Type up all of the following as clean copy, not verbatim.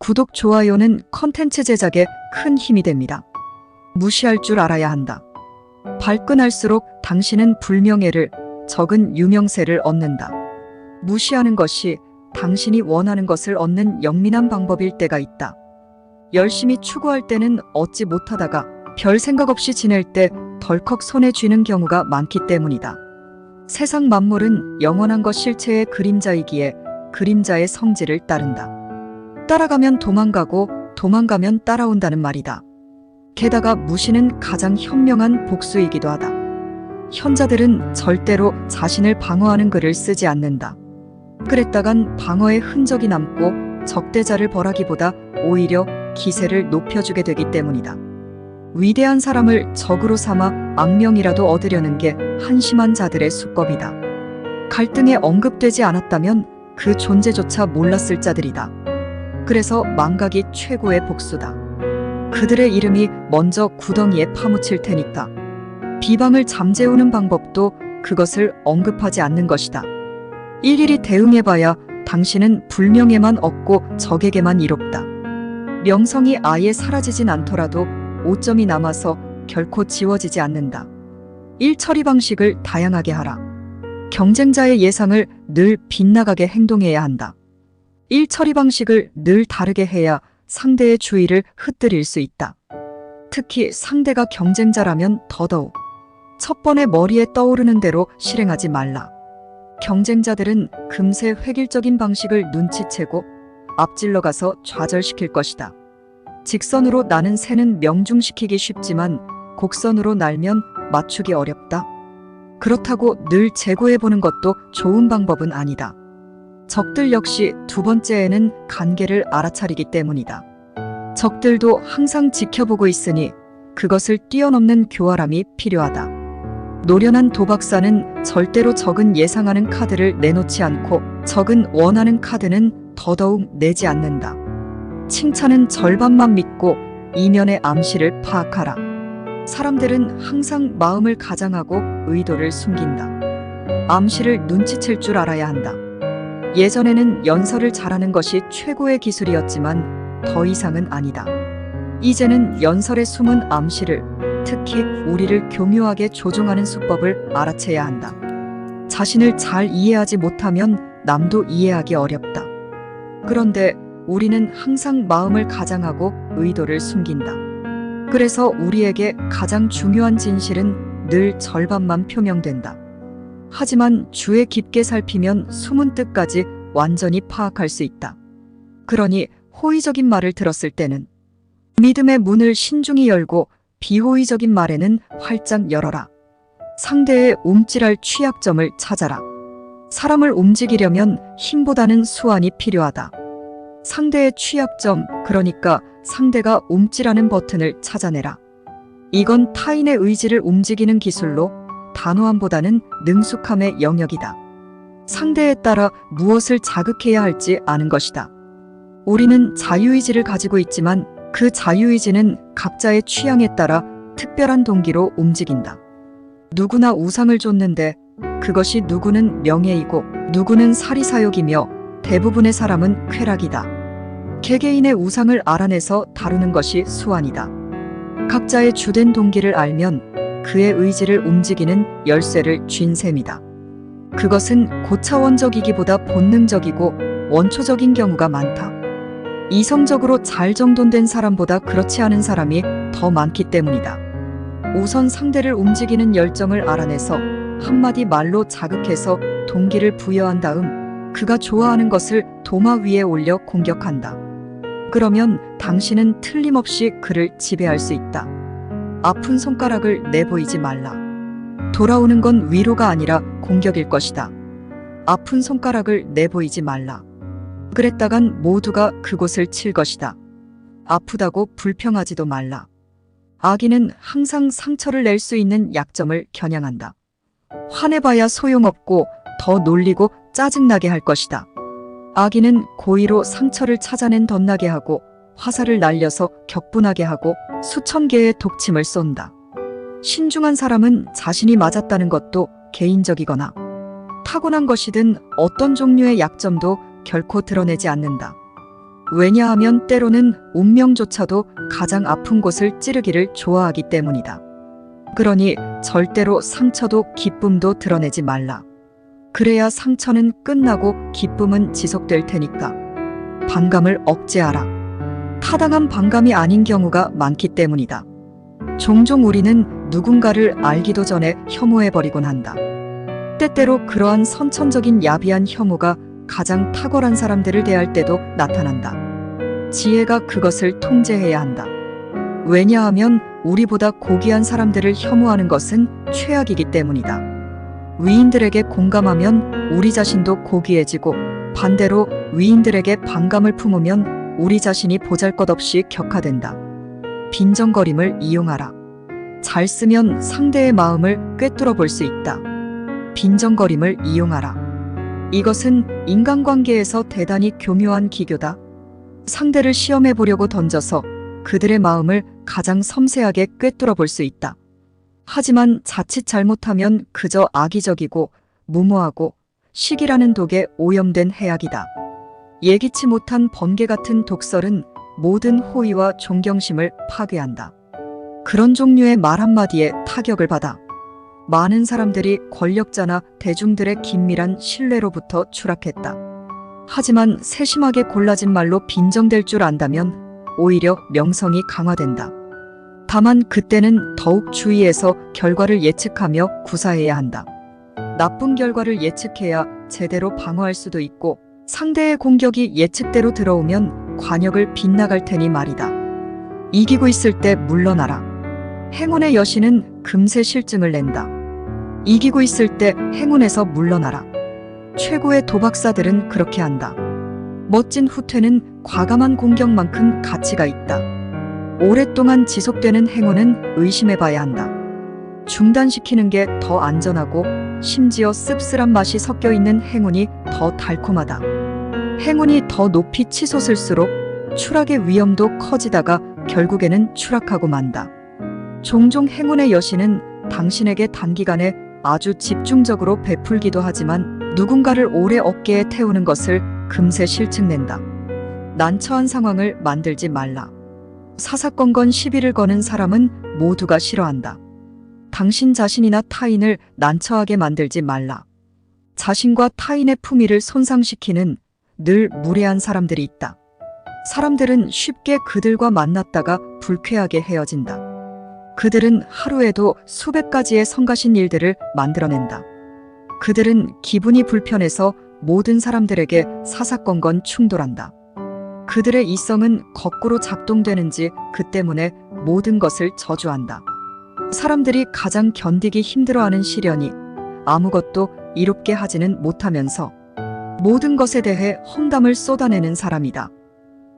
구독, 좋아요는 컨텐츠 제작에 큰 힘이 됩니다. 무시할 줄 알아야 한다. 발끈할수록 당신은 불명예를, 적은 유명세를 얻는다. 무시하는 것이 당신이 원하는 것을 얻는 영민한 방법일 때가 있다. 열심히 추구할 때는 얻지 못하다가 별 생각 없이 지낼 때 덜컥 손에 쥐는 경우가 많기 때문이다. 세상 만물은 영원한 것 실체의 그림자이기에 그림자의 성질을 따른다. 따라가면 도망가고 도망가면 따라온다는 말이다. 게다가 무시는 가장 현명한 복수이기도 하다. 현자들은 절대로 자신을 방어하는 글을 쓰지 않는다. 그랬다간 방어의 흔적이 남고 적대자를 벌하기보다 오히려 기세를 높여주게 되기 때문이다. 위대한 사람을 적으로 삼아 악명이라도 얻으려는 게 한심한 자들의 수법이다. 갈등에 언급되지 않았다면 그 존재조차 몰랐을 자들이다. 그래서 망각이 최고의 복수다. 그들의 이름이 먼저 구덩이에 파묻힐 테니까. 비방을 잠재우는 방법도 그것을 언급하지 않는 것이다. 일일이 대응해봐야 당신은 불명예만 얻고 적에게만 이롭다. 명성이 아예 사라지진 않더라도 오점이 남아서 결코 지워지지 않는다. 일 처리 방식을 다양하게 하라. 경쟁자의 예상을 늘 빗나가게 행동해야 한다. 일 처리 방식을 늘 다르게 해야 상대의 주의를 흩뜨릴 수 있다. 특히 상대가 경쟁자라면 더더욱 첫 번에 머리에 떠오르는 대로 실행하지 말라. 경쟁자들은 금세 획일적인 방식을 눈치채고 앞질러 가서 좌절시킬 것이다. 직선으로 나는 새는 명중시키기 쉽지만 곡선으로 날면 맞추기 어렵다. 그렇다고 늘 재고해보는 것도 좋은 방법은 아니다. 적들 역시 두 번째에는 간계를 알아차리기 때문이다. 적들도 항상 지켜보고 있으니 그것을 뛰어넘는 교활함이 필요하다. 노련한 도박사는 절대로 적은 예상하는 카드를 내놓지 않고 적은 원하는 카드는 더더욱 내지 않는다. 칭찬은 절반만 믿고 이면의 암시를 파악하라. 사람들은 항상 마음을 가장하고 의도를 숨긴다. 암시를 눈치챌 줄 알아야 한다. 예전에는 연설을 잘하는 것이 최고의 기술이었지만 더 이상은 아니다. 이제는 연설의 숨은 암시를, 특히 우리를 교묘하게 조종하는 수법을 알아채야 한다. 자신을 잘 이해하지 못하면 남도 이해하기 어렵다. 그런데 우리는 항상 마음을 가장하고 의도를 숨긴다. 그래서 우리에게 가장 중요한 진실은 늘 절반만 표명된다. 하지만 주에 깊게 살피면 숨은 뜻까지 완전히 파악할 수 있다. 그러니 호의적인 말을 들었을 때는 믿음의 문을 신중히 열고 비호의적인 말에는 활짝 열어라. 상대의 움찔할 취약점을 찾아라. 사람을 움직이려면 힘보다는 수완이 필요하다. 상대의 취약점, 그러니까 상대가 움찔하는 버튼을 찾아내라. 이건 타인의 의지를 움직이는 기술로 단호함보다는 능숙함의 영역이다. 상대에 따라 무엇을 자극해야 할지 아는 것이다. 우리는 자유의지를 가지고 있지만 그 자유의지는 각자의 취향에 따라 특별한 동기로 움직인다. 누구나 우상을 좇는데 그것이 누구는 명예이고 누구는 사리사욕이며 대부분의 사람은 쾌락이다. 개개인의 우상을 알아내서 다루는 것이 수완이다. 각자의 주된 동기를 알면 그의 의지를 움직이는 열쇠를 쥔 셈이다. 그것은 고차원적이기보다 본능적이고 원초적인 경우가 많다. 이성적으로 잘 정돈된 사람보다 그렇지 않은 사람이 더 많기 때문이다. 우선 상대를 움직이는 열정을 알아내서 한마디 말로 자극해서 동기를 부여한 다음 그가 좋아하는 것을 도마 위에 올려 공격한다. 그러면 당신은 틀림없이 그를 지배할 수 있다. 아픈 손가락을 내보이지 말라. 돌아오는 건 위로가 아니라 공격일 것이다. 아픈 손가락을 내보이지 말라. 그랬다간 모두가 그곳을 칠 것이다. 아프다고 불평하지도 말라. 악인은 항상 상처를 낼 수 있는 약점을 겨냥한다. 화내봐야 소용없고 더 놀리고 짜증나게 할 것이다. 악인은 고의로 상처를 찾아낸 덧나게 하고 화살을 날려서 격분하게 하고 수천 개의 독침을 쏜다. 신중한 사람은 자신이 맞았다는 것도 개인적이거나 타고난 것이든 어떤 종류의 약점도 결코 드러내지 않는다. 왜냐하면 때로는 운명조차도 가장 아픈 곳을 찌르기를 좋아하기 때문이다. 그러니 절대로 상처도 기쁨도 드러내지 말라. 그래야 상처는 끝나고 기쁨은 지속될 테니까. 반감을 억제하라. 타당한 반감이 아닌 경우가 많기 때문이다. 종종 우리는 누군가를 알기도 전에 혐오해버리곤 한다. 때때로 그러한 선천적인 야비한 혐오가 가장 탁월한 사람들을 대할 때도 나타난다. 지혜가 그것을 통제해야 한다. 왜냐하면 우리보다 고귀한 사람들을 혐오하는 것은 최악이기 때문이다. 위인들에게 공감하면 우리 자신도 고귀해지고 반대로 위인들에게 반감을 품으면 우리 자신이 보잘것없이 격하된다. 빈정거림을 이용하라. 잘 쓰면 상대의 마음을 꿰뚫어 볼 수 있다. 빈정거림을 이용하라. 이것은 인간관계에서 대단히 교묘한 기교다. 상대를 시험해 보려고 던져서 그들의 마음을 가장 섬세하게 꿰뚫어 볼 수 있다. 하지만 자칫 잘못하면 그저 악의적이고 무모하고 시기라는 독에 오염된 해악이다. 예기치 못한 번개 같은 독설은 모든 호의와 존경심을 파괴한다. 그런 종류의 말 한마디에 타격을 받아 많은 사람들이 권력자나 대중들의 긴밀한 신뢰로부터 추락했다. 하지만 세심하게 골라진 말로 빈정될 줄 안다면 오히려 명성이 강화된다. 다만 그때는 더욱 주의해서 결과를 예측하며 구사해야 한다. 나쁜 결과를 예측해야 제대로 방어할 수도 있고 상대의 공격이 예측대로 들어오면 관역을 빗나갈 테니 말이다. 이기고 있을 때 물러나라. 행운의 여신은 금세 실증을 낸다. 이기고 있을 때 행운에서 물러나라. 최고의 도박사들은 그렇게 한다. 멋진 후퇴는 과감한 공격만큼 가치가 있다. 오랫동안 지속되는 행운은 의심해봐야 한다. 중단시키는 게 더 안전하고 심지어 씁쓸한 맛이 섞여 있는 행운이 더 달콤하다. 행운이 더 높이 치솟을수록 추락의 위험도 커지다가 결국에는 추락하고 만다. 종종 행운의 여신은 당신에게 단기간에 아주 집중적으로 베풀기도 하지만 누군가를 오래 어깨에 태우는 것을 금세 실증낸다. 난처한 상황을 만들지 말라. 사사건건 시비를 거는 사람은 모두가 싫어한다. 당신 자신이나 타인을 난처하게 만들지 말라. 자신과 타인의 품위를 손상시키는 늘 무례한 사람들이 있다. 사람들은 쉽게 그들과 만났다가 불쾌하게 헤어진다. 그들은 하루에도 수백 가지의 성가신 일들을 만들어낸다. 그들은 기분이 불편해서 모든 사람들에게 사사건건 충돌한다. 그들의 이성은 거꾸로 작동되는지 그 때문에 모든 것을 저주한다. 사람들이 가장 견디기 힘들어하는 시련이 아무것도 이롭게 하지는 못하면서 모든 것에 대해 험담을 쏟아내는 사람이다.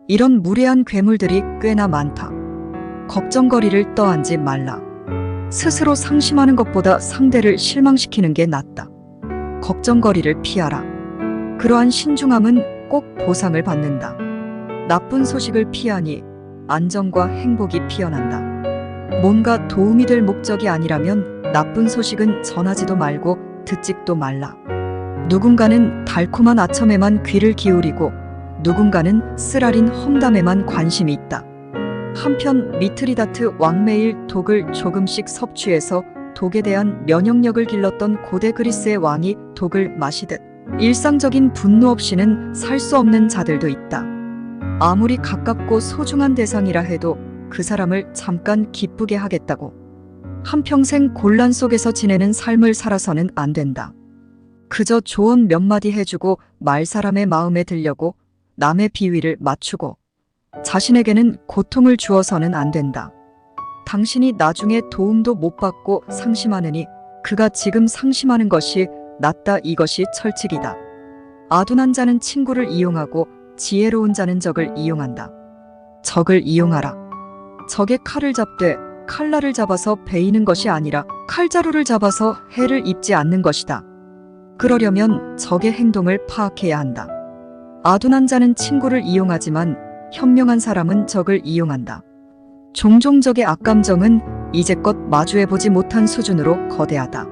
이런 무례한 괴물들이 꽤나 많다. 걱정거리를 떠안지 말라. 스스로 상심하는 것보다 상대를 실망시키는 게 낫다. 걱정거리를 피하라. 그러한 신중함은 꼭 보상을 받는다. 나쁜 소식을 피하니 안정과 행복이 피어난다. 뭔가 도움이 될 목적이 아니라면 나쁜 소식은 전하지도 말고 듣지도 말라. 누군가는 달콤한 아첨에만 귀를 기울이고 누군가는 쓰라린 험담에만 관심이 있다. 한편 미트리다트 왕매일 독을 조금씩 섭취해서 독에 대한 면역력을 길렀던 고대 그리스의 왕이 독을 마시듯 일상적인 분노 없이는 살 수 없는 자들도 있다. 아무리 가깝고 소중한 대상이라 해도 그 사람을 잠깐 기쁘게 하겠다고 한평생 곤란 속에서 지내는 삶을 살아서는 안 된다. 그저 조언 몇 마디 해주고 말 사람의 마음에 들려고 남의 비위를 맞추고 자신에게는 고통을 주어서는 안 된다. 당신이 나중에 도움도 못 받고 상심하느니 그가 지금 상심하는 것이 낫다. 이것이 철칙이다. 아둔한 자는 친구를 이용하고 지혜로운 자는 적을 이용한다. 적을 이용하라. 적의 칼을 잡되 칼날을 잡아서 베이는 것이 아니라 칼자루를 잡아서 해를 입지 않는 것이다. 그러려면 적의 행동을 파악해야 한다. 아둔한 자는 친구를 이용하지만 현명한 사람은 적을 이용한다. 종종 적의 악감정은 이제껏 마주해보지 못한 수준으로 거대하다.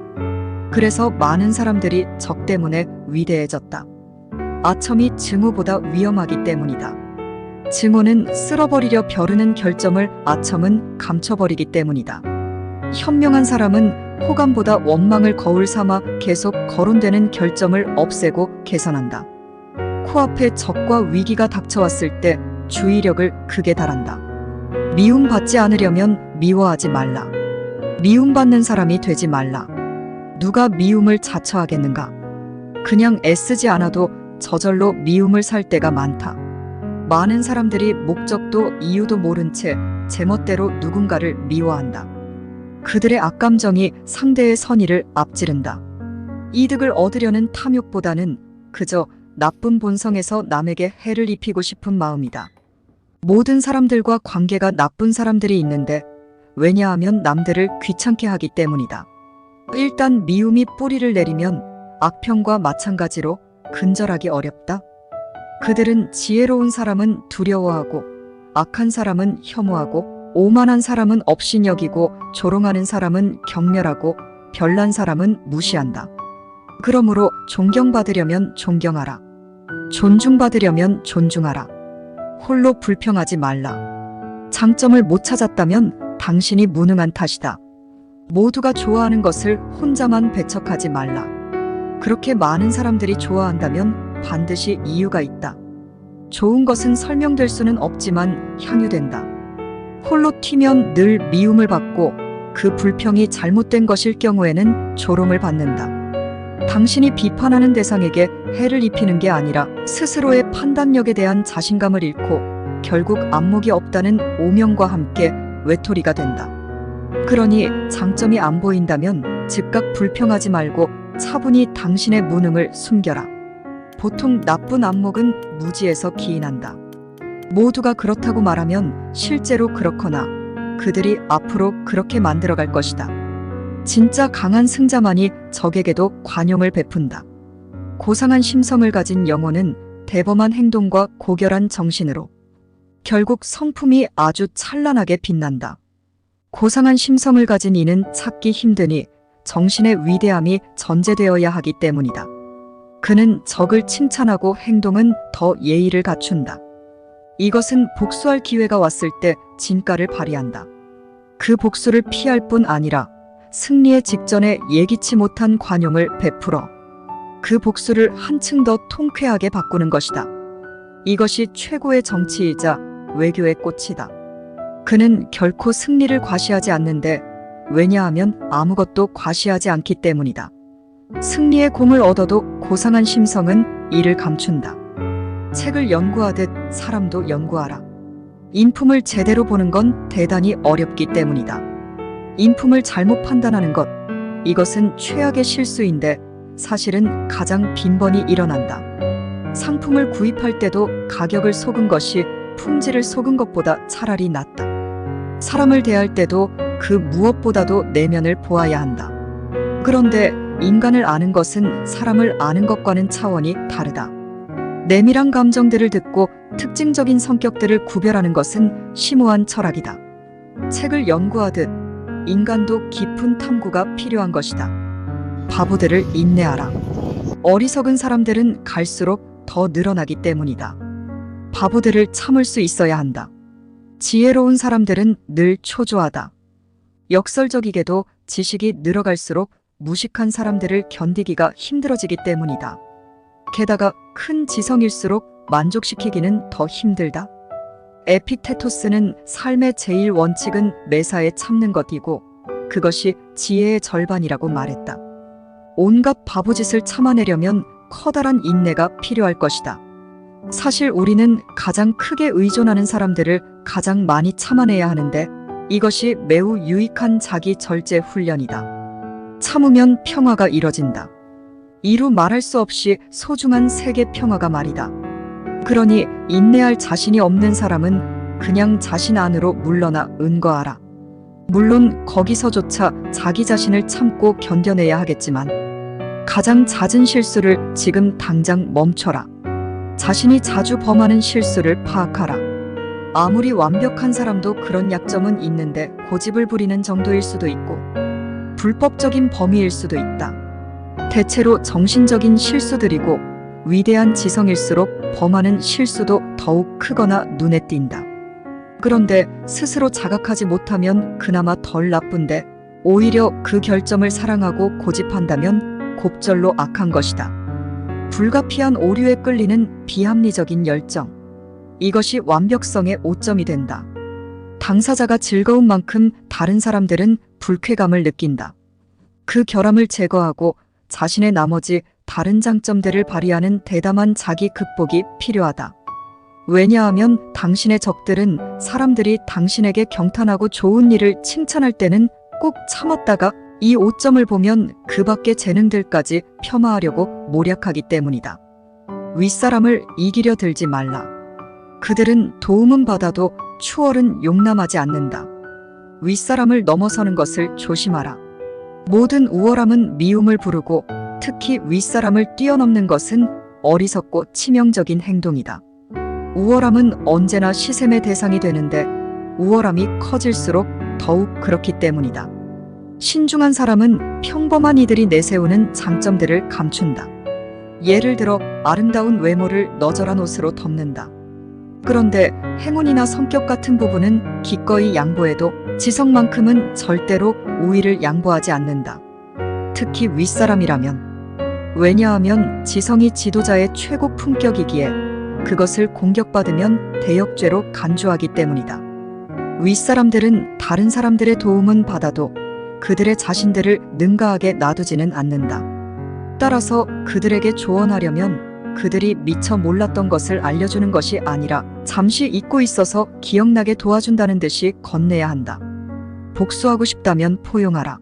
그래서 많은 사람들이 적 때문에 위대해졌다. 아첨이 증오보다 위험하기 때문이다. 증오는 쓸어버리려 벼르는 결점을 아첨은 감춰버리기 때문이다. 현명한 사람은 호감보다 원망을 거울 삼아 계속 거론되는 결점을 없애고 개선한다. 코앞에 적과 위기가 닥쳐왔을 때 주의력을 극에 달한다. 미움받지 않으려면 미워하지 말라. 미움받는 사람이 되지 말라. 누가 미움을 자처하겠는가? 그냥 애쓰지 않아도 저절로 미움을 살 때가 많다. 많은 사람들이 목적도 이유도 모른 채 제멋대로 누군가를 미워한다. 그들의 악감정이 상대의 선의를 앞지른다. 이득을 얻으려는 탐욕보다는 그저 나쁜 본성에서 남에게 해를 입히고 싶은 마음이다. 모든 사람들과 관계가 나쁜 사람들이 있는데 왜냐하면 남들을 귀찮게 하기 때문이다. 일단 미움이 뿌리를 내리면 악평과 마찬가지로 근절하기 어렵다. 그들은 지혜로운 사람은 두려워하고 악한 사람은 혐오하고 오만한 사람은 업신여기고 조롱하는 사람은 경멸하고 별난 사람은 무시한다. 그러므로 존경받으려면 존경하라. 존중받으려면 존중하라. 홀로 불평하지 말라. 장점을 못 찾았다면 당신이 무능한 탓이다. 모두가 좋아하는 것을 혼자만 배척하지 말라. 그렇게 많은 사람들이 좋아한다면 반드시 이유가 있다. 좋은 것은 설명될 수는 없지만 향유된다. 홀로 튀면 늘 미움을 받고 그 불평이 잘못된 것일 경우에는 조롱을 받는다. 당신이 비판하는 대상에게 해를 입히는 게 아니라 스스로의 판단력에 대한 자신감을 잃고 결국 안목이 없다는 오명과 함께 외톨이가 된다. 그러니 장점이 안 보인다면 즉각 불평하지 말고 차분히 당신의 무능을 숨겨라. 보통 나쁜 안목은 무지에서 기인한다. 모두가 그렇다고 말하면 실제로 그렇거나 그들이 앞으로 그렇게 만들어갈 것이다. 진짜 강한 승자만이 적에게도 관용을 베푼다. 고상한 심성을 가진 영혼은 대범한 행동과 고결한 정신으로 결국 성품이 아주 찬란하게 빛난다. 고상한 심성을 가진 이는 찾기 힘드니 정신의 위대함이 전제되어야 하기 때문이다. 그는 적을 칭찬하고 행동은 더 예의를 갖춘다. 이것은 복수할 기회가 왔을 때 진가를 발휘한다. 그 복수를 피할 뿐 아니라 승리의 직전에 예기치 못한 관용을 베풀어 그 복수를 한층 더 통쾌하게 바꾸는 것이다. 이것이 최고의 정치이자 외교의 꽃이다. 그는 결코 승리를 과시하지 않는데 왜냐하면 아무것도 과시하지 않기 때문이다. 승리의 공을 얻어도 고상한 심성은 이를 감춘다. 책을 연구하듯 사람도 연구하라. 인품을 제대로 보는 건 대단히 어렵기 때문이다. 인품을 잘못 판단하는 것, 이것은 최악의 실수인데 사실은 가장 빈번히 일어난다. 상품을 구입할 때도 가격을 속은 것이 품질을 속은 것보다 차라리 낫다. 사람을 대할 때도 그 무엇보다도 내면을 보아야 한다. 그런데 인간을 아는 것은 사람을 아는 것과는 차원이 다르다. 내밀한 감정들을 듣고 특징적인 성격들을 구별하는 것은 심오한 철학이다. 책을 연구하듯 인간도 깊은 탐구가 필요한 것이다. 바보들을 인내하라. 어리석은 사람들은 갈수록 더 늘어나기 때문이다. 바보들을 참을 수 있어야 한다. 지혜로운 사람들은 늘 초조하다. 역설적이게도 지식이 늘어갈수록 무식한 사람들을 견디기가 힘들어지기 때문이다. 게다가 큰 지성일수록 만족시키기는 더 힘들다. 에픽테토스는 삶의 제일 원칙은 매사에 참는 것이고 그것이 지혜의 절반이라고 말했다. 온갖 바보짓을 참아내려면 커다란 인내가 필요할 것이다. 사실 우리는 가장 크게 의존하는 사람들을 가장 많이 참아내야 하는데 이것이 매우 유익한 자기 절제 훈련이다. 참으면 평화가 이뤄진다. 이루 말할 수 없이 소중한 세계 평화가 말이다. 그러니 인내할 자신이 없는 사람은 그냥 자신 안으로 물러나 은거하라. 물론 거기서조차 자기 자신을 참고 견뎌내야 하겠지만 가장 잦은 실수를 지금 당장 멈춰라. 자신이 자주 범하는 실수를 파악하라. 아무리 완벽한 사람도 그런 약점은 있는데 고집을 부리는 정도일 수도 있고 불법적인 범위일 수도 있다. 대체로 정신적인 실수들이고 위대한 지성일수록 범하는 실수도 더욱 크거나 눈에 띈다. 그런데 스스로 자각하지 못하면 그나마 덜 나쁜데 오히려 그 결점을 사랑하고 고집한다면 곱절로 악한 것이다. 불가피한 오류에 끌리는 비합리적인 열정. 이것이 완벽성의 오점이 된다. 당사자가 즐거운 만큼 다른 사람들은 불쾌감을 느낀다. 그 결함을 제거하고 자신의 나머지 다른 장점들을 발휘하는 대담한 자기 극복이 필요하다. 왜냐하면 당신의 적들은 사람들이 당신에게 경탄하고 좋은 일을 칭찬할 때는 꼭 참았다가 이 오점을 보면 그 밖의 재능들까지 폄하하려고 모략하기 때문이다. 윗사람을 이기려 들지 말라. 그들은 도움은 받아도 추월은 용납하지 않는다. 윗사람을 넘어서는 것을 조심하라. 모든 우월함은 미움을 부르고 특히 윗사람을 뛰어넘는 것은 어리석고 치명적인 행동이다. 우월함은 언제나 시샘의 대상이 되는데 우월함이 커질수록 더욱 그렇기 때문이다. 신중한 사람은 평범한 이들이 내세우는 장점들을 감춘다. 예를 들어 아름다운 외모를 너절한 옷으로 덮는다. 그런데 행운이나 성격 같은 부분은 기꺼이 양보해도 지성만큼은 절대로 우위를 양보하지 않는다. 특히 윗사람이라면. 왜냐하면 지성이 지도자의 최고 품격이기에 그것을 공격받으면 대역죄로 간주하기 때문이다. 윗사람들은 다른 사람들의 도움은 받아도 그들의 자신들을 능가하게 놔두지는 않는다. 따라서 그들에게 조언하려면 그들이 미처 몰랐던 것을 알려주는 것이 아니라 잠시 잊고 있어서 기억나게 도와준다는 듯이 건네야 한다. 복수하고 싶다면 포용하라.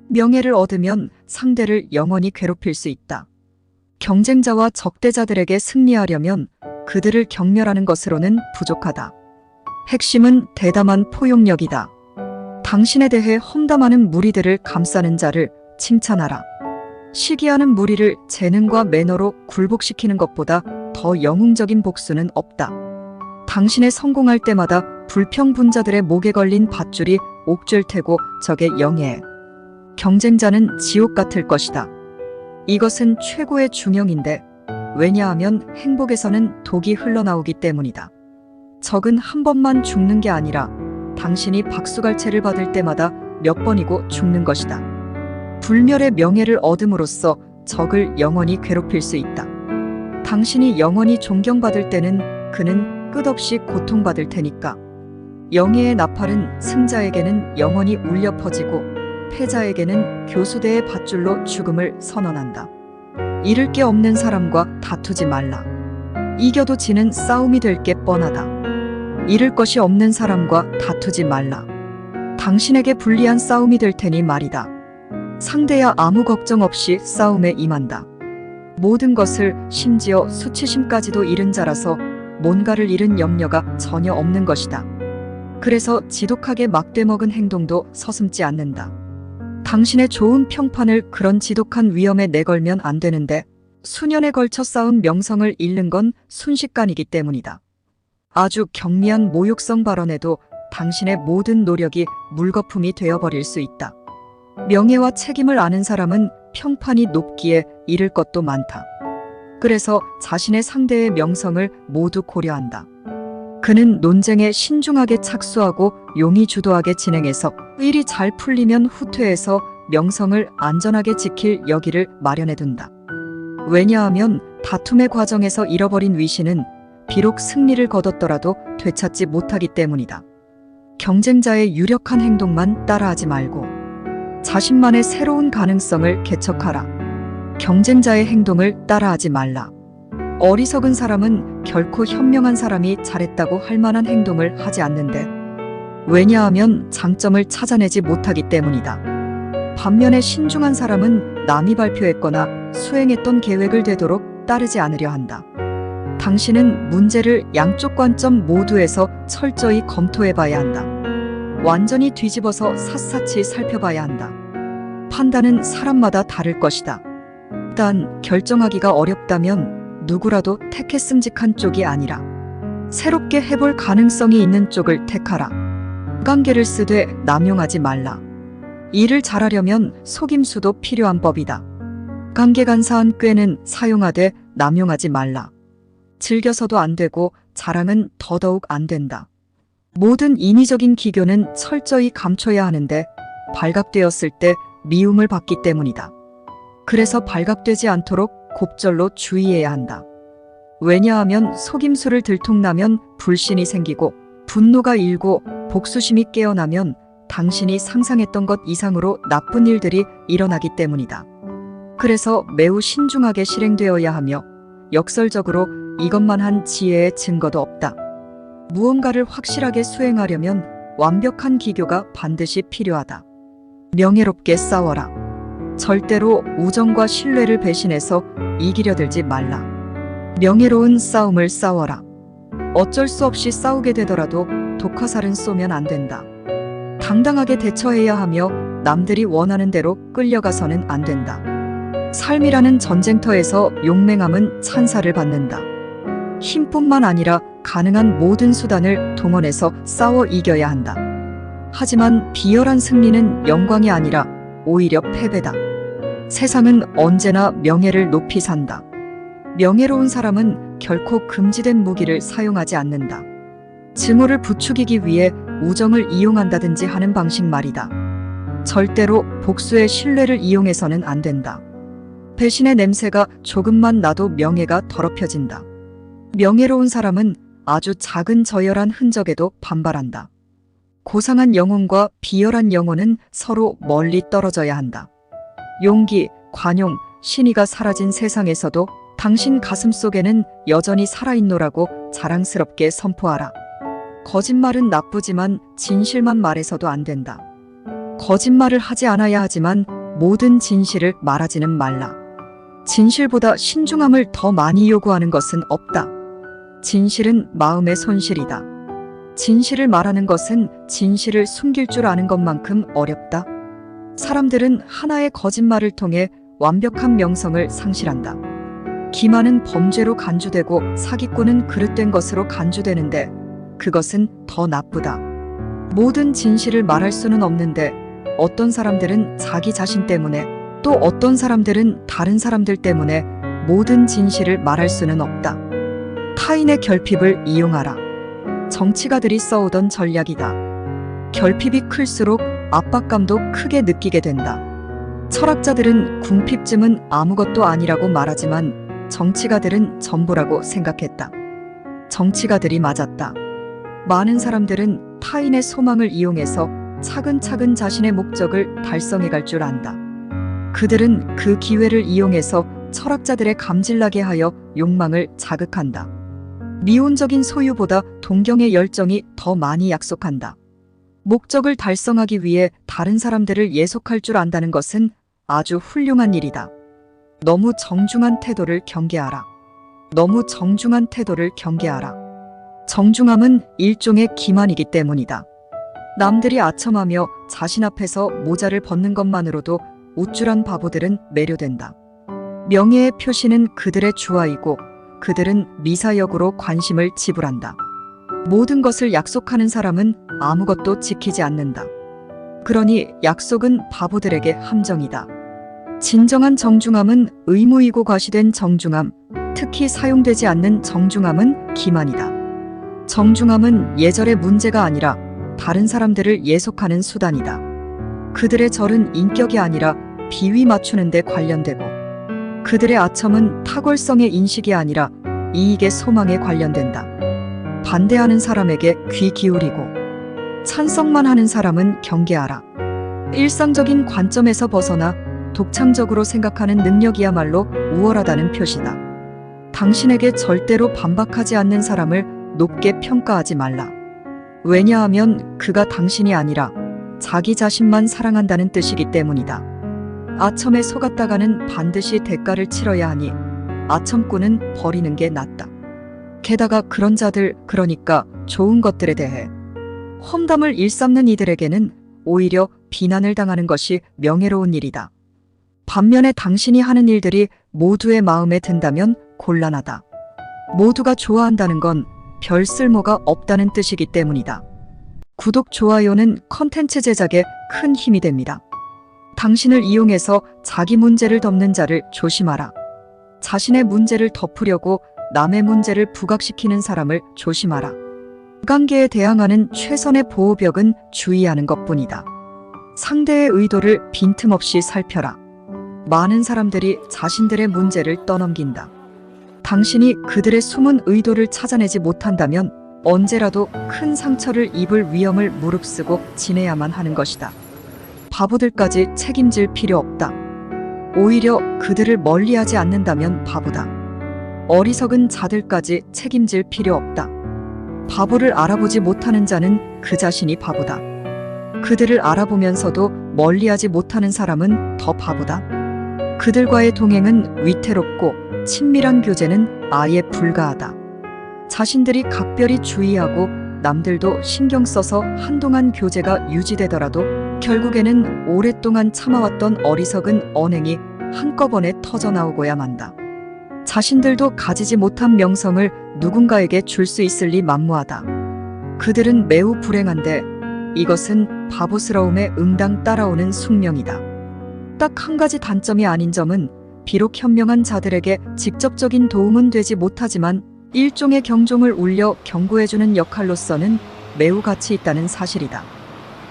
명예를 얻으면 상대를 영원히 괴롭힐 수 있다. 경쟁자와 적대자들에게 승리하려면 그들을 경멸하는 것으로는 부족하다. 핵심은 대담한 포용력이다. 당신에 대해 험담하는 무리들을 감싸는 자를 칭찬하라. 시기하는 무리를 재능과 매너로 굴복시키는 것보다 더 영웅적인 복수는 없다. 당신의 성공할 때마다 불평분자들의 목에 걸린 밧줄이 옥죄일 테고 적의 영예에 경쟁자는 지옥 같을 것이다. 이것은 최고의 중형인데 왜냐하면 행복에서는 독이 흘러나오기 때문이다. 적은 한 번만 죽는 게 아니라 당신이 박수갈채를 받을 때마다 몇 번이고 죽는 것이다. 불멸의 명예를 얻음으로써 적을 영원히 괴롭힐 수 있다. 당신이 영원히 존경받을 때는 그는 끝없이 고통받을 테니까. 영예의 나팔은 승자에게는 영원히 울려 퍼지고 패자에게는 교수대의 밧줄로 죽음을 선언한다. 잃을 게 없는 사람과 다투지 말라. 이겨도 지는 싸움이 될 게 뻔하다. 잃을 것이 없는 사람과 다투지 말라. 당신에게 불리한 싸움이 될 테니 말이다. 상대야 아무 걱정 없이 싸움에 임한다. 모든 것을 심지어 수치심까지도 잃은 자라서 뭔가를 잃은 염려가 전혀 없는 것이다. 그래서 지독하게 막대먹은 행동도 서슴지 않는다. 당신의 좋은 평판을 그런 지독한 위험에 내걸면 안 되는데 수년에 걸쳐 쌓은 명성을 잃는 건 순식간이기 때문이다. 아주 경미한 모욕성 발언에도 당신의 모든 노력이 물거품이 되어버릴 수 있다. 명예와 책임을 아는 사람은 평판이 높기에 잃을 것도 많다. 그래서 자신의 상대의 명성을 모두 고려한다. 그는 논쟁에 신중하게 착수하고 용의 주도하게 진행해서 일이 잘 풀리면 후퇴해서 명성을 안전하게 지킬 여기를 마련해둔다. 왜냐하면 다툼의 과정에서 잃어버린 위신은 비록 승리를 거뒀더라도 되찾지 못하기 때문이다. 경쟁자의 유력한 행동만 따라하지 말고 자신만의 새로운 가능성을 개척하라. 경쟁자의 행동을 따라하지 말라. 어리석은 사람은 결코 현명한 사람이 잘했다고 할 만한 행동을 하지 않는데 왜냐하면 장점을 찾아내지 못하기 때문이다. 반면에 신중한 사람은 남이 발표했거나 수행했던 계획을 되도록 따르지 않으려 한다. 당신은 문제를 양쪽 관점 모두에서 철저히 검토해봐야 한다. 완전히 뒤집어서 샅샅이 살펴봐야 한다. 판단은 사람마다 다를 것이다. 단 결정하기가 어렵다면 누구라도 택했음직한 쪽이 아니라 새롭게 해볼 가능성이 있는 쪽을 택하라. 깡계를 쓰되 남용하지 말라. 일을 잘하려면 속임수도 필요한 법이다. 깡계간사한 꾀는 사용하되 남용하지 말라. 즐겨서도 안 되고 자랑은 더더욱 안 된다. 모든 인위적인 기교는 철저히 감춰야 하는데 발각되었을 때 미움을 받기 때문이다. 그래서 발각되지 않도록 곱절로 주의해야 한다. 왜냐하면 속임수를 들통나면 불신이 생기고 분노가 일고 복수심이 깨어나면 당신이 상상했던 것 이상으로 나쁜 일들이 일어나기 때문이다. 그래서 매우 신중하게 실행되어야 하며 역설적으로 이것만 한 지혜의 증거도 없다. 무언가를 확실하게 수행하려면 완벽한 기교가 반드시 필요하다. 명예롭게 싸워라. 절대로 우정과 신뢰를 배신해서 이기려 들지 말라. 명예로운 싸움을 싸워라. 어쩔 수 없이 싸우게 되더라도 독화살은 쏘면 안 된다. 당당하게 대처해야 하며 남들이 원하는 대로 끌려가서는 안 된다. 삶이라는 전쟁터에서 용맹함은 찬사를 받는다. 힘뿐만 아니라 가능한 모든 수단을 동원해서 싸워 이겨야 한다. 하지만 비열한 승리는 영광이 아니라 오히려 패배다. 세상은 언제나 명예를 높이 산다. 명예로운 사람은 결코 금지된 무기를 사용하지 않는다. 증오를 부추기기 위해 우정을 이용한다든지 하는 방식 말이다. 절대로 복수의 신뢰를 이용해서는 안 된다. 배신의 냄새가 조금만 나도 명예가 더럽혀진다. 명예로운 사람은 아주 작은 저열한 흔적에도 반발한다. 고상한 영혼과 비열한 영혼은 서로 멀리 떨어져야 한다. 용기, 관용, 신의가 사라진 세상에서도 당신 가슴 속에는 여전히 살아있노라고 자랑스럽게 선포하라. 거짓말은 나쁘지만 진실만 말해서도 안 된다. 거짓말을 하지 않아야 하지만 모든 진실을 말하지는 말라. 진실보다 신중함을 더 많이 요구하는 것은 없다. 진실은 마음의 손실이다. 진실을 말하는 것은 진실을 숨길 줄 아는 것만큼 어렵다. 사람들은 하나의 거짓말을 통해 완벽한 명성을 상실한다. 기만은 범죄로 간주되고 사기꾼은 그릇된 것으로 간주되는데 그것은 더 나쁘다. 모든 진실을 말할 수는 없는데 어떤 사람들은 자기 자신 때문에 또 어떤 사람들은 다른 사람들 때문에 모든 진실을 말할 수는 없다. 타인의 결핍을 이용하라. 정치가들이 써오던 전략이다. 결핍이 클수록 압박감도 크게 느끼게 된다. 철학자들은 궁핍쯤은 아무것도 아니라고 말하지만 정치가들은 전부라고 생각했다. 정치가들이 맞았다. 많은 사람들은 타인의 소망을 이용해서 차근차근 자신의 목적을 달성해 갈 줄 안다. 그들은 그 기회를 이용해서 철학자들의 감질나게 하여 욕망을 자극한다. 미온적인 소유보다 동경의 열정이 더 많이 약속한다. 목적을 달성하기 위해 다른 사람들을 예속할 줄 안다는 것은 아주 훌륭한 일이다. 너무 정중한 태도를 경계하라. 너무 정중한 태도를 경계하라. 정중함은 일종의 기만이기 때문이다. 남들이 아첨하며 자신 앞에서 모자를 벗는 것만으로도 우쭐한 바보들은 매료된다. 명예의 표시는 그들의 주화이고 그들은 미사역으로 관심을 지불한다. 모든 것을 약속하는 사람은 아무것도 지키지 않는다. 그러니 약속은 바보들에게 함정이다. 진정한 정중함은 의무이고 과시된 정중함, 특히 사용되지 않는 정중함은 기만이다. 정중함은 예절의 문제가 아니라 다른 사람들을 예속하는 수단이다. 그들의 절은 인격이 아니라 비위 맞추는 데 관련되고 그들의 아첨은 탁월성의 인식이 아니라 이익의 소망에 관련된다. 반대하는 사람에게 귀 기울이고 찬성만 하는 사람은 경계하라. 일상적인 관점에서 벗어나 독창적으로 생각하는 능력이야말로 우월하다는 표시다. 당신에게 절대로 반박하지 않는 사람을 높게 평가하지 말라. 왜냐하면 그가 당신이 아니라 자기 자신만 사랑한다는 뜻이기 때문이다. 아첨에 속았다가는 반드시 대가를 치러야 하니 아첨꾼은 버리는 게 낫다. 게다가 그런 자들, 그러니까 좋은 것들에 대해 험담을 일삼는 이들에게는 오히려 비난을 당하는 것이 명예로운 일이다. 반면에 당신이 하는 일들이 모두의 마음에 든다면 곤란하다. 모두가 좋아한다는 건 별 쓸모가 없다는 뜻이기 때문이다. 구독, 좋아요는 컨텐츠 제작에 큰 힘이 됩니다. 당신을 이용해서 자기 문제를 덮는 자를 조심하라. 자신의 문제를 덮으려고 남의 문제를 부각시키는 사람을 조심하라. 관계에 대항하는 최선의 보호벽은 주의하는 것뿐이다. 상대의 의도를 빈틈없이 살펴라. 많은 사람들이 자신들의 문제를 떠넘긴다. 당신이 그들의 숨은 의도를 찾아내지 못한다면 언제라도 큰 상처를 입을 위험을 무릅쓰고 지내야만 하는 것이다. 바보들까지 책임질 필요 없다. 오히려 그들을 멀리하지 않는다면 바보다. 어리석은 자들까지 책임질 필요 없다. 바보를 알아보지 못하는 자는 그 자신이 바보다. 그들을 알아보면서도 멀리하지 못하는 사람은 더 바보다. 그들과의 동행은 위태롭고 친밀한 교제는 아예 불가하다. 자신들이 각별히 주의하고 남들도 신경 써서 한동안 교제가 유지되더라도 결국에는 오랫동안 참아왔던 어리석은 언행이 한꺼번에 터져나오고야 만다. 자신들도 가지지 못한 명성을 누군가에게 줄 수 있을 리 만무하다. 그들은 매우 불행한데 이것은 바보스러움에 응당 따라오는 숙명이다. 딱 한 가지 단점이 아닌 점은 비록 현명한 자들에게 직접적인 도움은 되지 못하지만 일종의 경종을 울려 경고해주는 역할로서는 매우 가치 있다는 사실이다.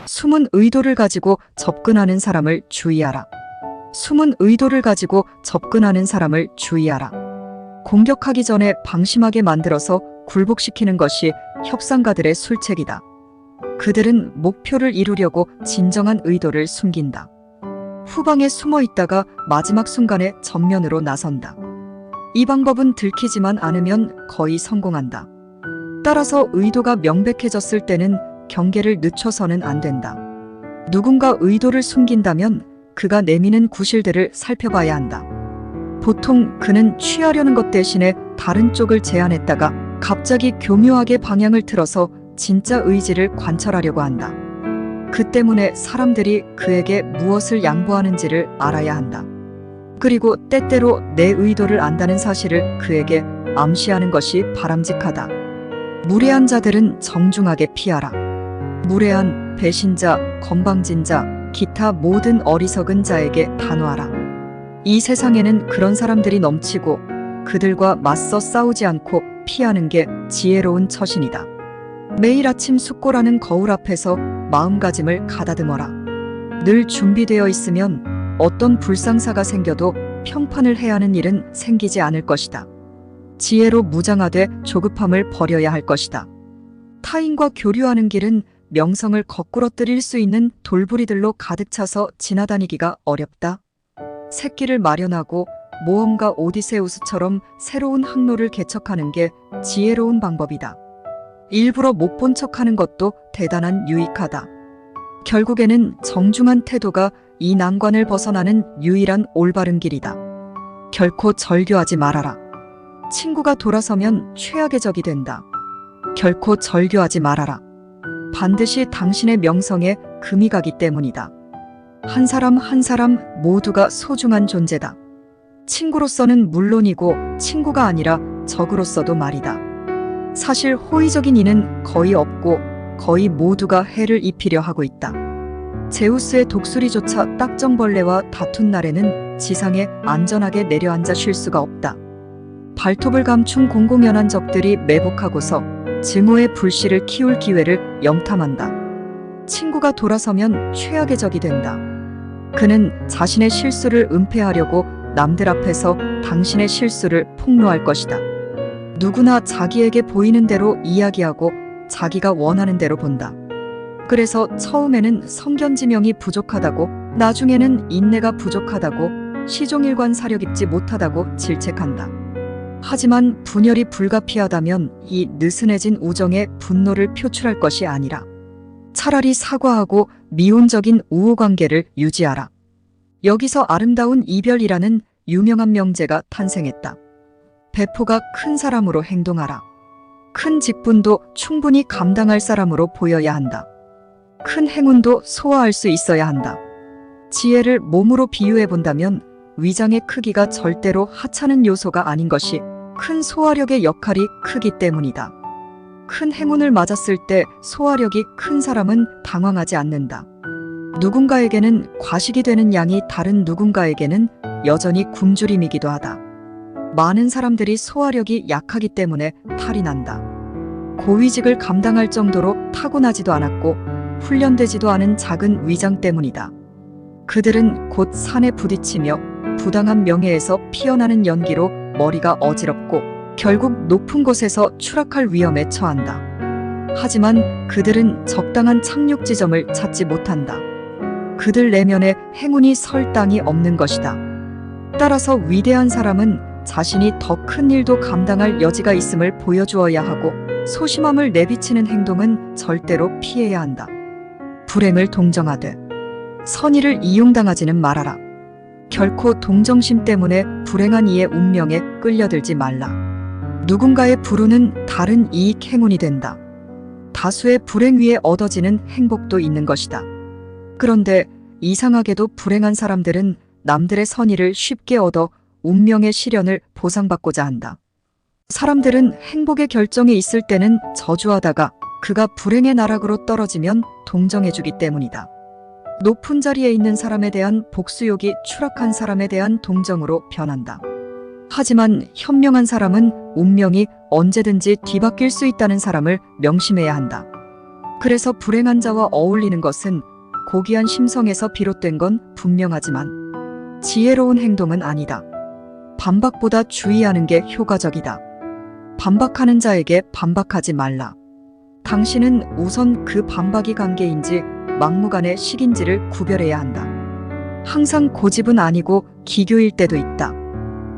숨은 의도를 가지고 접근하는 사람을 주의하라. 숨은 의도를 가지고 접근하는 사람을 주의하라. 공격하기 전에 방심하게 만들어서 굴복시키는 것이 협상가들의 술책이다. 그들은 목표를 이루려고 진정한 의도를 숨긴다. 후방에 숨어 있다가 마지막 순간에 전면으로 나선다. 이 방법은 들키지만 않으면 거의 성공한다. 따라서 의도가 명백해졌을 때는 경계를 늦춰서는 안 된다. 누군가 의도를 숨긴다면 그가 내미는 구실들을 살펴봐야 한다. 보통 그는 취하려는 것 대신에 다른 쪽을 제안했다가 갑자기 교묘하게 방향을 틀어서 진짜 의지를 관철하려고 한다. 그 때문에 사람들이 그에게 무엇을 양보하는지를 알아야 한다. 그리고 때때로 내 의도를 안다는 사실을 그에게 암시하는 것이 바람직하다. 무례한 자들은 정중하게 피하라. 무례한, 배신자, 건방진자, 기타 모든 어리석은 자에게 단호하라. 이 세상에는 그런 사람들이 넘치고 그들과 맞서 싸우지 않고 피하는 게 지혜로운 처신이다. 매일 아침 숫고라는 거울 앞에서 마음가짐을 가다듬어라. 늘 준비되어 있으면 어떤 불상사가 생겨도 평판을 해야 하는 일은 생기지 않을 것이다. 지혜로 무장하되 조급함을 버려야 할 것이다. 타인과 교류하는 길은 명성을 거꾸러뜨릴 수 있는 돌부리들로 가득 차서 지나다니기가 어렵다. 새끼를 마련하고 모험가 오디세우스처럼 새로운 항로를 개척하는 게 지혜로운 방법이다. 일부러 못 본 척하는 것도 대단한 유익하다. 결국에는 정중한 태도가 이 난관을 벗어나는 유일한 올바른 길이다. 결코 절교하지 말아라. 친구가 돌아서면 최악의 적이 된다. 결코 절교하지 말아라. 반드시 당신의 명성에 금이 가기 때문이다. 한 사람 한 사람 모두가 소중한 존재다. 친구로서는 물론이고 친구가 아니라 적으로서도 말이다. 사실 호의적인 이는 거의 없고 거의 모두가 해를 입히려 하고 있다. 제우스의 독수리조차 딱정벌레와 다툰 날에는 지상에 안전하게 내려앉아 쉴 수가 없다. 발톱을 감춘 공공연한 적들이 매복하고서 증오의 불씨를 키울 기회를 염탐한다. 친구가 돌아서면 최악의 적이 된다. 그는 자신의 실수를 은폐하려고 남들 앞에서 당신의 실수를 폭로할 것이다. 누구나 자기에게 보이는 대로 이야기하고 자기가 원하는 대로 본다. 그래서 처음에는 성견지명이 부족하다고, 나중에는 인내가 부족하다고, 시종일관 사려 깊지 못하다고 질책한다. 하지만 분열이 불가피하다면 이 느슨해진 우정에 분노를 표출할 것이 아니라 차라리 사과하고 미온적인 우호관계를 유지하라. 여기서 아름다운 이별이라는 유명한 명제가 탄생했다. 배포가 큰 사람으로 행동하라. 큰 직분도 충분히 감당할 사람으로 보여야 한다. 큰 행운도 소화할 수 있어야 한다. 지혜를 몸으로 비유해 본다면 위장의 크기가 절대로 하찮은 요소가 아닌 것이 큰 소화력의 역할이 크기 때문이다. 큰 행운을 맞았을 때 소화력이 큰 사람은 당황하지 않는다. 누군가에게는 과식이 되는 양이 다른 누군가에게는 여전히 굶주림이기도 하다. 많은 사람들이 소화력이 약하기 때문에 탈이 난다. 고위직을 감당할 정도로 타고나지도 않았고 훈련되지도 않은 작은 위장 때문이다. 그들은 곧 산에 부딪히며 부당한 명예에서 피어나는 연기로 머리가 어지럽고 결국 높은 곳에서 추락할 위험에 처한다. 하지만 그들은 적당한 착륙 지점을 찾지 못한다. 그들 내면에 행운이 설 땅이 없는 것이다. 따라서 위대한 사람은 자신이 더 큰 일도 감당할 여지가 있음을 보여주어야 하고 소심함을 내비치는 행동은 절대로 피해야 한다. 불행을 동정하되 선의를 이용당하지는 말아라. 결코 동정심 때문에 불행한 이의 운명에 끌려들지 말라. 누군가의 불운은 다른 이익 행운이 된다. 다수의 불행 위에 얻어지는 행복도 있는 것이다. 그런데 이상하게도 불행한 사람들은 남들의 선의를 쉽게 얻어 운명의 시련을 보상받고자 한다. 사람들은 행복의 결정에 있을 때는 저주하다가 그가 불행의 나락으로 떨어지면 동정해주기 때문이다. 높은 자리에 있는 사람에 대한 복수욕이 추락한 사람에 대한 동정으로 변한다. 하지만 현명한 사람은 운명이 언제든지 뒤바뀔 수 있다는 사람을 명심해야 한다. 그래서 불행한 자와 어울리는 것은 고귀한 심성에서 비롯된 건 분명하지만 지혜로운 행동은 아니다. 반박보다 주의하는 게 효과적이다. 반박하는 자에게 반박하지 말라. 당신은 우선 그 반박이 관계인지 막무가내 식인지를 구별해야 한다. 항상 고집은 아니고 기교일 때도 있다.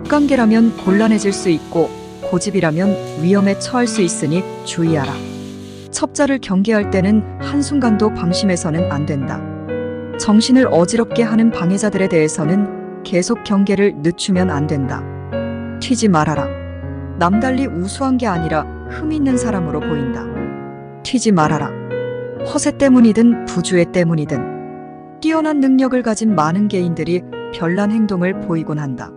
깡계라면 곤란해질 수 있고 고집이라면 위험에 처할 수 있으니 주의하라. 첩자를 경계할 때는 한순간도 방심해서는 안 된다. 정신을 어지럽게 하는 방해자들에 대해서는 계속 경계를 늦추면 안 된다. 튀지 말아라. 남달리 우수한 게 아니라 흠 있는 사람으로 보인다. 튀지 말아라. 허세 때문이든 부주의 때문이든 뛰어난 능력을 가진 많은 개인들이 별난 행동을 보이곤 한다.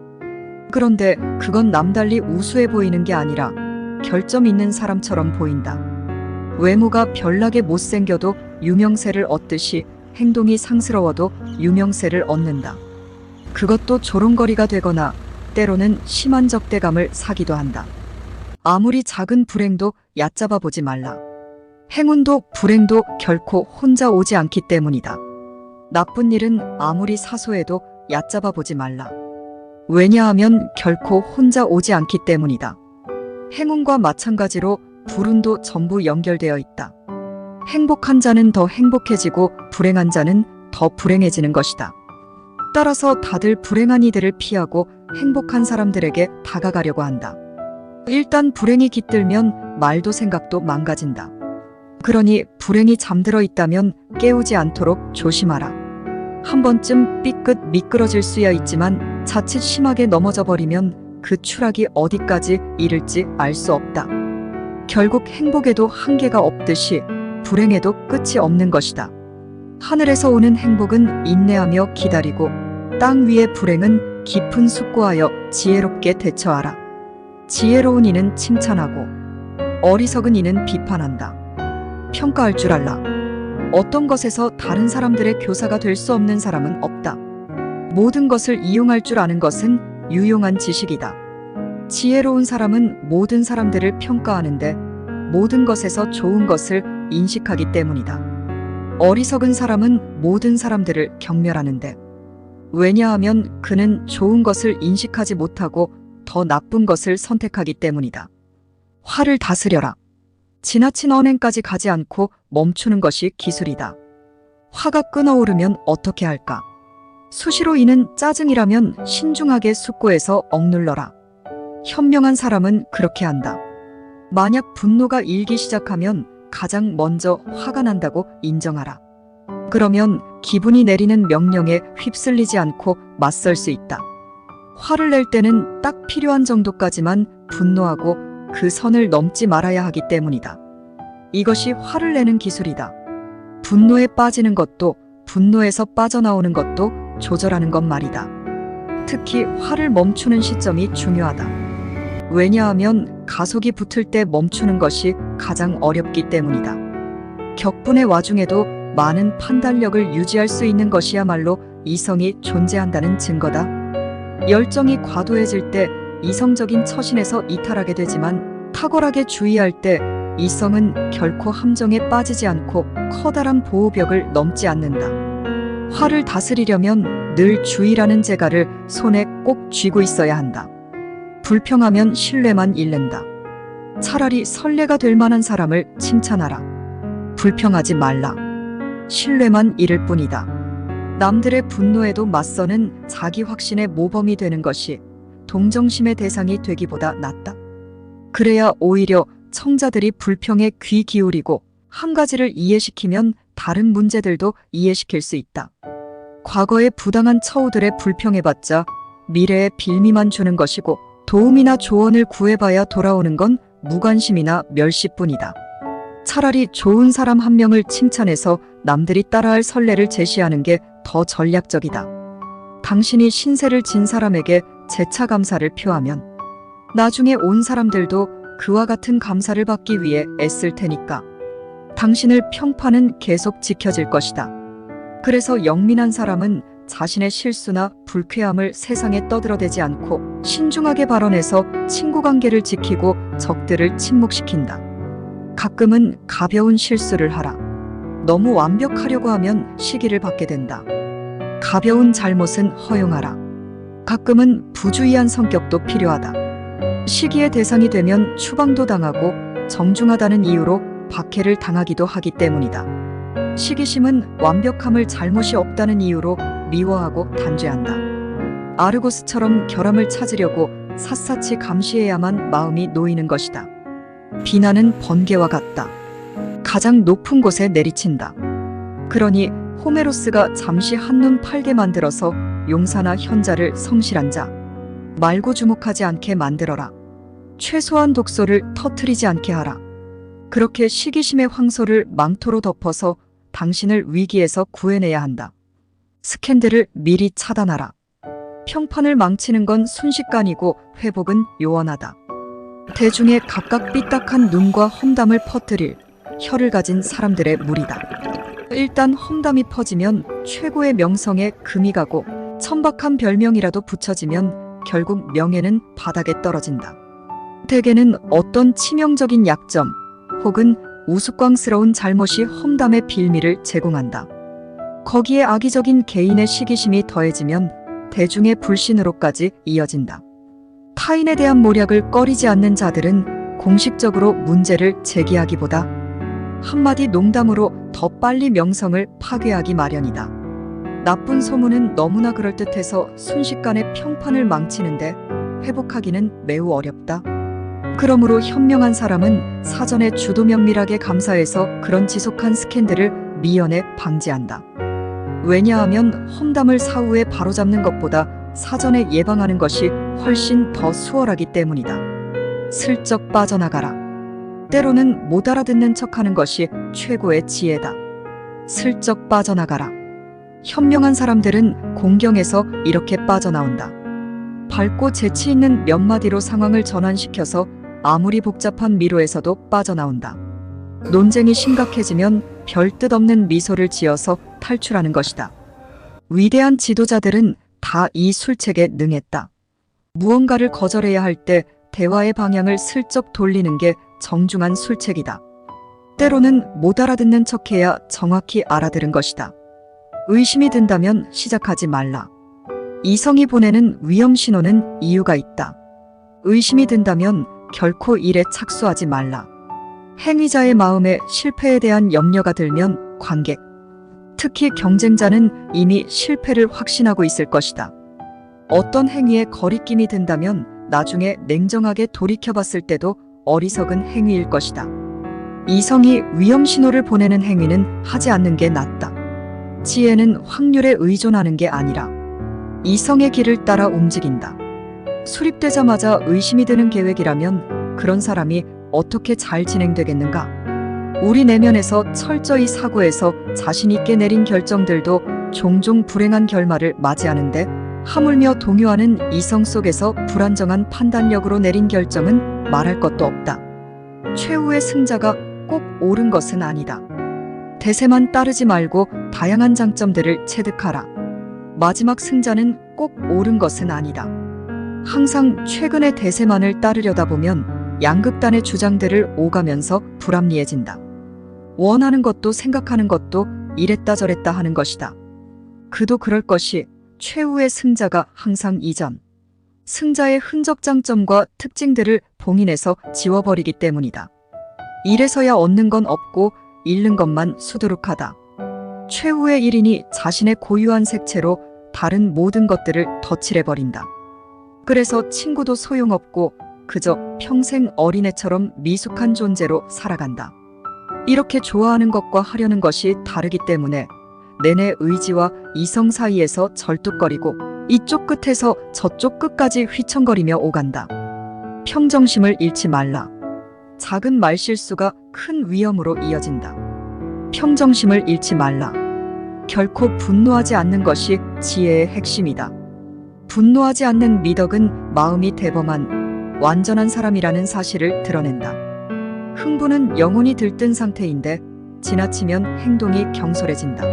그런데 그건 남달리 우수해 보이는 게 아니라 결점 있는 사람처럼 보인다. 외모가 별나게 못생겨도 유명세를 얻듯이 행동이 상스러워도 유명세를 얻는다. 그것도 조롱거리가 되거나 때로는 심한 적대감을 사기도 한다. 아무리 작은 불행도 얕잡아 보지 말라. 행운도 불행도 결코 혼자 오지 않기 때문이다. 나쁜 일은 아무리 사소해도 얕잡아 보지 말라. 왜냐하면 결코 혼자 오지 않기 때문이다. 행운과 마찬가지로 불운도 전부 연결되어 있다. 행복한 자는 더 행복해지고 불행한 자는 더 불행해지는 것이다. 따라서 다들 불행한 이들을 피하고 행복한 사람들에게 다가가려고 한다. 일단 불행이 깃들면 말도 생각도 망가진다. 그러니 불행이 잠들어 있다면 깨우지 않도록 조심하라. 한 번쯤 삐끗 미끄러질 수야 있지만 자칫 심하게 넘어져 버리면 그 추락이 어디까지 이를지 알 수 없다. 결국 행복에도 한계가 없듯이 불행에도 끝이 없는 것이다. 하늘에서 오는 행복은 인내하며 기다리고 땅 위의 불행은 깊은 숙고하여 지혜롭게 대처하라. 지혜로운 이는 칭찬하고 어리석은 이는 비판한다. 평가할 줄 알라. 어떤 것에서 다른 사람들의 교사가 될 수 없는 사람은 없다. 모든 것을 이용할 줄 아는 것은 유용한 지식이다. 지혜로운 사람은 모든 사람들을 평가하는데 모든 것에서 좋은 것을 인식하기 때문이다. 어리석은 사람은 모든 사람들을 경멸하는데 왜냐하면 그는 좋은 것을 인식하지 못하고 더 나쁜 것을 선택하기 때문이다. 화를 다스려라. 지나친 언행까지 가지 않고 멈추는 것이 기술이다. 화가 끓어오르면 어떻게 할까? 수시로 이는 짜증이라면 신중하게 숙고해서 억눌러라. 현명한 사람은 그렇게 한다. 만약 분노가 일기 시작하면 가장 먼저 화가 난다고 인정하라. 그러면 기분이 내리는 명령에 휩쓸리지 않고 맞설 수 있다. 화를 낼 때는 딱 필요한 정도까지만 분노하고 그 선을 넘지 말아야 하기 때문이다. 이것이 화를 내는 기술이다. 분노에 빠지는 것도 분노에서 빠져나오는 것도 조절하는 것 말이다. 특히 화를 멈추는 시점이 중요하다. 왜냐하면 가속이 붙을 때 멈추는 것이 가장 어렵기 때문이다. 격분의 와중에도 많은 판단력을 유지할 수 있는 것이야말로 이성이 존재한다는 증거다. 열정이 과도해질 때 이성적인 처신에서 이탈하게 되지만 탁월하게 주의할 때 이성은 결코 함정에 빠지지 않고 커다란 보호벽을 넘지 않는다. 화를 다스리려면 늘 주의라는 재갈을 손에 꼭 쥐고 있어야 한다. 불평하면 신뢰만 잃는다. 차라리 선례가 될 만한 사람을 칭찬하라. 불평하지 말라. 신뢰만 잃을 뿐이다. 남들의 분노에도 맞서는 자기 확신의 모범이 되는 것이 동정심의 대상이 되기보다 낫다. 그래야 오히려 청자들이 불평에 귀 기울이고 한 가지를 이해시키면 다른 문제들도 이해시킬 수 있다. 과거의 부당한 처우들의 불평해봤자 미래에 빌미만 주는 것이고 도움이나 조언을 구해봐야 돌아오는 건 무관심이나 멸시뿐이다. 차라리 좋은 사람 한 명을 칭찬해서 남들이 따라할 선례를 제시하는 게 더 전략적이다. 당신이 신세를 진 사람에게 재차 감사를 표하면 나중에 온 사람들도 그와 같은 감사를 받기 위해 애쓸 테니까 당신을 평판은 계속 지켜질 것이다. 그래서 영민한 사람은 자신의 실수나 불쾌함을 세상에 떠들어대지 않고 신중하게 발언해서 친구관계를 지키고 적들을 침묵시킨다. 가끔은 가벼운 실수를 하라. 너무 완벽하려고 하면 시기를 받게 된다. 가벼운 잘못은 허용하라. 가끔은 부주의한 성격도 필요하다. 시기의 대상이 되면 추방도 당하고 정중하다는 이유로 박해를 당하기도 하기 때문이다. 시기심은 완벽함을 잘못이 없다는 이유로 미워하고 단죄한다. 아르고스처럼 결함을 찾으려고 샅샅이 감시해야만 마음이 놓이는 것이다. 비난은 번개와 같다. 가장 높은 곳에 내리친다. 그러니 호메로스가 잠시 한눈 팔게 만들어서 용사나 현자를 성실한 자 말고 주목하지 않게 만들어라. 최소한 독소를 터트리지 않게 하라. 그렇게 시기심의 황소를 망토로 덮어서 당신을 위기에서 구해내야 한다. 스캔들을 미리 차단하라. 평판을 망치는 건 순식간이고 회복은 요원하다. 대중에 각각 삐딱한 눈과 험담을 퍼뜨릴 혀를 가진 사람들의 무리다. 일단 험담이 퍼지면 최고의 명성에 금이 가고 천박한 별명이라도 붙여지면 결국 명예는 바닥에 떨어진다. 대개는 어떤 치명적인 약점 혹은 우스꽝스러운 잘못이 험담의 빌미를 제공한다. 거기에 악의적인 개인의 시기심이 더해지면 대중의 불신으로까지 이어진다. 타인에 대한 모략을 꺼리지 않는 자들은 공식적으로 문제를 제기하기보다 한마디 농담으로 더 빨리 명성을 파괴하기 마련이다. 나쁜 소문은 너무나 그럴듯해서 순식간에 평판을 망치는데 회복하기는 매우 어렵다. 그러므로 현명한 사람은 사전에 주도 면밀하게 감사해서 그런 지속한 스캔들을 미연에 방지한다. 왜냐하면 험담을 사후에 바로잡는 것보다 사전에 예방하는 것이 훨씬 더 수월하기 때문이다. 슬쩍 빠져나가라. 때로는 못 알아듣는 척하는 것이 최고의 지혜다. 슬쩍 빠져나가라. 현명한 사람들은 공경에서 이렇게 빠져나온다. 밝고 재치 있는 몇 마디로 상황을 전환시켜서 아무리 복잡한 미로에서도 빠져나온다. 논쟁이 심각해지면 별 뜻 없는 미소를 지어서 탈출하는 것이다. 위대한 지도자들은 다 이 술책에 능했다. 무언가를 거절해야 할 때 대화의 방향을 슬쩍 돌리는 게 정중한 술책이다. 때로는 못 알아듣는 척해야 정확히 알아들은 것이다. 의심이 든다면 시작하지 말라. 이성이 보내는 위험 신호는 이유가 있다. 의심이 든다면 결코 일에 착수하지 말라. 행위자의 마음에 실패에 대한 염려가 들면 관객, 특히 경쟁자는 이미 실패를 확신하고 있을 것이다. 어떤 행위에 거리낌이 든다면 나중에 냉정하게 돌이켜봤을 때도 어리석은 행위일 것이다. 이성이 위험 신호를 보내는 행위는 하지 않는 게 낫다. 지혜는 확률에 의존하는 게 아니라 이성의 길을 따라 움직인다. 수립되자마자 의심이 드는 계획이라면 그런 사람이 어떻게 잘 진행되겠는가? 우리 내면에서 철저히 사고해서 자신 있게 내린 결정들도 종종 불행한 결말을 맞이하는데 하물며 동요하는 이성 속에서 불안정한 판단력으로 내린 결정은 말할 것도 없다. 최후의 승자가 꼭 옳은 것은 아니다. 대세만 따르지 말고 다양한 장점들을 체득하라. 마지막 승자는 꼭 옳은 것은 아니다. 항상 최근의 대세만을 따르려다 보면 양극단의 주장들을 오가면서 불합리해진다. 원하는 것도 생각하는 것도 이랬다 저랬다 하는 것이다. 그도 그럴 것이 최후의 승자가 항상 이전 승자의 흔적 장점과 특징들을 봉인해서 지워버리기 때문이다. 이래서야 얻는 건 없고 잃는 것만 수두룩하다. 최후의 1인이 자신의 고유한 색채로 다른 모든 것들을 덧칠해버린다. 그래서 친구도 소용없고 그저 평생 어린애처럼 미숙한 존재로 살아간다. 이렇게 좋아하는 것과 하려는 것이 다르기 때문에 내내 의지와 이성 사이에서 절뚝거리고 이쪽 끝에서 저쪽 끝까지 휘청거리며 오간다. 평정심을 잃지 말라. 작은 말실수가 큰 위험으로 이어진다. 평정심을 잃지 말라. 결코 분노하지 않는 것이 지혜의 핵심이다. 분노하지 않는 미덕은 마음이 대범한 완전한 사람이라는 사실을 드러낸다. 흥분은 영혼이 들뜬 상태인데 지나치면 행동이 경솔해진다.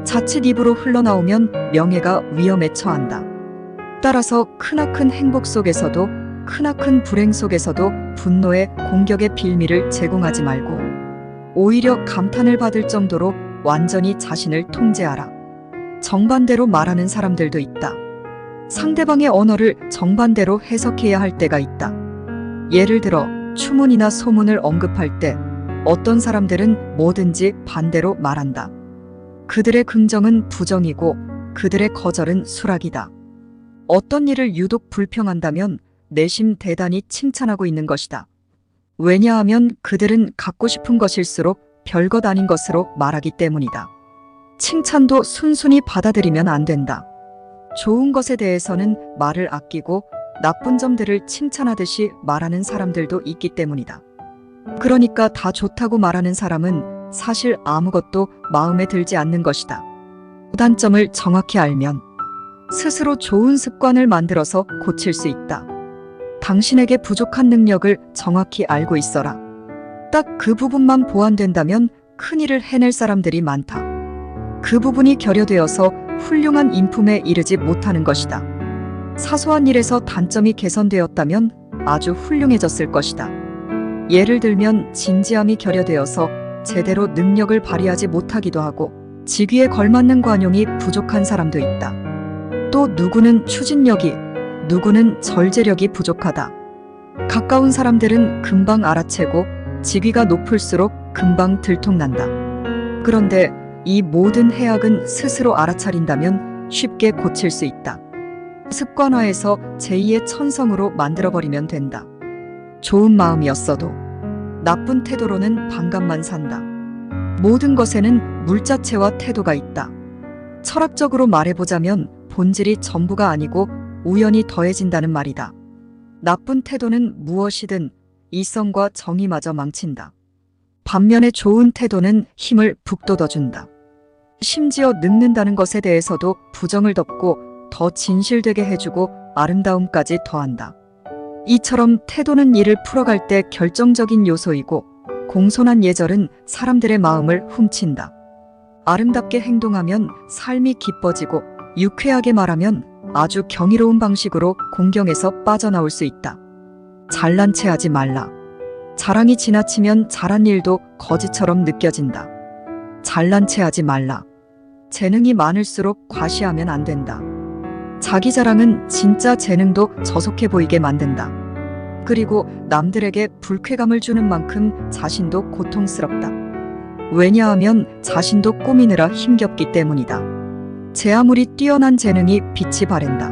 자칫 입으로 흘러나오면 명예가 위험에 처한다. 따라서 크나큰 행복 속에서도 크나큰 불행 속에서도 분노의 공격의 빌미를 제공하지 말고 오히려 감탄을 받을 정도로 완전히 자신을 통제하라. 정반대로 말하는 사람들도 있다. 상대방의 언어를 정반대로 해석해야 할 때가 있다. 예를 들어 추문이나 소문을 언급할 때 어떤 사람들은 뭐든지 반대로 말한다. 그들의 긍정은 부정이고 그들의 거절은 수락이다. 어떤 일을 유독 불평한다면 내심 대단히 칭찬하고 있는 것이다. 왜냐하면 그들은 갖고 싶은 것일수록 별것 아닌 것으로 말하기 때문이다. 칭찬도 순순히 받아들이면 안 된다. 좋은 것에 대해서는 말을 아끼고 나쁜 점들을 칭찬하듯이 말하는 사람들도 있기 때문이다. 그러니까 다 좋다고 말하는 사람은 사실 아무것도 마음에 들지 않는 것이다. 단점을 정확히 알면 스스로 좋은 습관을 만들어서 고칠 수 있다. 당신에게 부족한 능력을 정확히 알고 있어라. 딱 그 부분만 보완된다면 큰일을 해낼 사람들이 많다. 그 부분이 결여되어서 훌륭한 인품에 이르지 못하는 것이다. 사소한 일에서 단점이 개선되었다면 아주 훌륭해졌을 것이다. 예를 들면 진지함이 결여되어서 제대로 능력을 발휘하지 못하기도 하고 직위에 걸맞는 관용이 부족한 사람도 있다. 또 누구는 추진력이, 누구는 절제력이 부족하다. 가까운 사람들은 금방 알아채고 직위가 높을수록 금방 들통난다. 그런데 이 모든 해악은 스스로 알아차린다면 쉽게 고칠 수 있다. 습관화해서 제2의 천성으로 만들어버리면 된다. 좋은 마음이었어도 나쁜 태도로는 반감만 산다. 모든 것에는 물자체와 태도가 있다. 철학적으로 말해보자면 본질이 전부가 아니고 우연히 더해진다는 말이다. 나쁜 태도는 무엇이든 이성과 정의마저 망친다. 반면에 좋은 태도는 힘을 북돋워준다. 심지어 늙는다는 것에 대해서도 부정을 덮고 더 진실되게 해주고 아름다움까지 더한다. 이처럼 태도는 일을 풀어갈 때 결정적인 요소이고 공손한 예절은 사람들의 마음을 훔친다. 아름답게 행동하면 삶이 기뻐지고 유쾌하게 말하면 아주 경이로운 방식으로 공경에서 빠져나올 수 있다. 잘난 체 하지 말라. 자랑이 지나치면 잘한 일도 거지처럼 느껴진다. 잘난 체 하지 말라. 재능이 많을수록 과시하면 안 된다. 자기 자랑은 진짜 재능도 저속해 보이게 만든다. 그리고 남들에게 불쾌감을 주는 만큼 자신도 고통스럽다. 왜냐하면 자신도 꾸미느라 힘겹기 때문이다. 제 아무리 뛰어난 재능이 빛이 바랜다.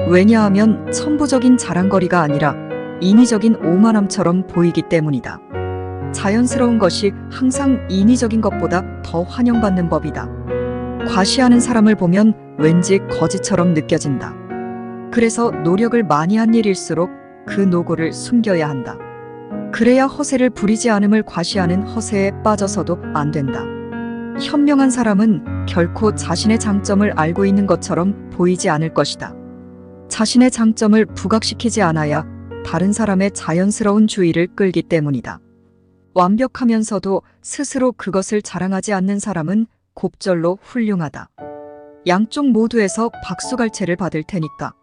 왜냐하면 천부적인 자랑거리가 아니라 인위적인 오만함처럼 보이기 때문이다. 자연스러운 것이 항상 인위적인 것보다 더 환영받는 법이다. 과시하는 사람을 보면 왠지 거지처럼 느껴진다. 그래서 노력을 많이 한 일일수록 그 노고를 숨겨야 한다. 그래야 허세를 부리지 않음을 과시하는 허세에 빠져서도 안 된다. 현명한 사람은 결코 자신의 장점을 알고 있는 것처럼 보이지 않을 것이다. 자신의 장점을 부각시키지 않아야 다른 사람의 자연스러운 주의를 끌기 때문이다. 완벽하면서도 스스로 그것을 자랑하지 않는 사람은 곱절로 훌륭하다. 양쪽 모두에서 박수갈채를 받을 테니까.